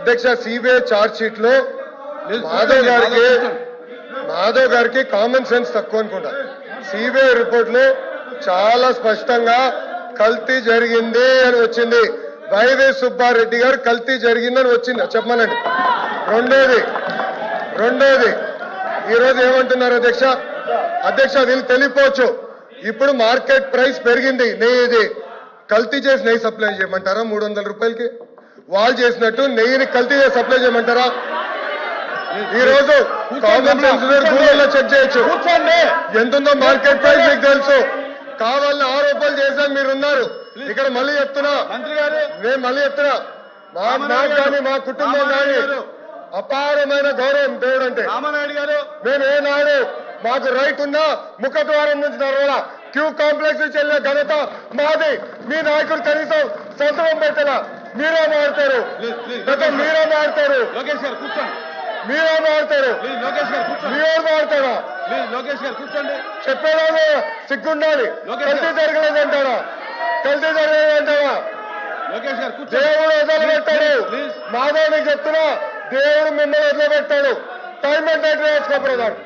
అధ్యక్ష CBI charge sheet లో మాధవ్ గారికి కామన్ సెన్స్ తక్కువ అనుకుంటా. సిబిఐ రిపోర్ట్ లో చాలా స్పష్టంగా కల్తీ జరిగింది అని వచ్చింది. వైవి సుబ్బారెడ్డి గారు కల్తీ జరిగిందని వచ్చింది చెప్పమనండి. రెండోది ఈరోజు ఏమంటున్నారు అధ్యక్ష వీళ్ళు తెలియపోవచ్చు. ఇప్పుడు మార్కెట్ ప్రైస్ పెరిగింది. నెయ్యి కల్తీ చేసి నెయ్యి సప్లై చేయమంటారా 300 రూపాయలకి? వాళ్ళు చేసినట్టు నెయ్యిని కల్తీ చేసి సప్లై చేయమంటారా? ఈ రోజు కామన్ సెన్స్ గూగుల్లో చెక్ చేయొచ్చు ఎంతుందో మార్కెట్ ప్రైస్ మీకు తెలుసు. కావాలని ఆరోపణలు చేశాను మీరున్నారు ఇక్కడ. మళ్ళీ చెప్తున్నా నేను మాకు కానీ మా కుటుంబం కానీ అపారమైన గౌరవం దేవుడు అంటే. మేము ఏనాడు మాకు రైట్ ఉన్నా ముఖద్వారం నుంచి నడవాలా, క్యూ కాంప్లెక్స్ నుంచి వెళ్ళిన ఘనత మాది. మీ నాయకుడు కనీసం సంతకం పెట్టాల. మీరే మారుతారు మీరే మారుతారా? చెప్పేదాన్ని సిగ్గుండాలి. కల్తీ జరగలేదంటారా? దేవుడు వదిలిపెట్టాడు. మాధవునికి చెప్తున్నా దేవుడు మిమ్మల్ని వదిలిపెట్టాడు. టైం అంటే వేసుకో బ్రదర్.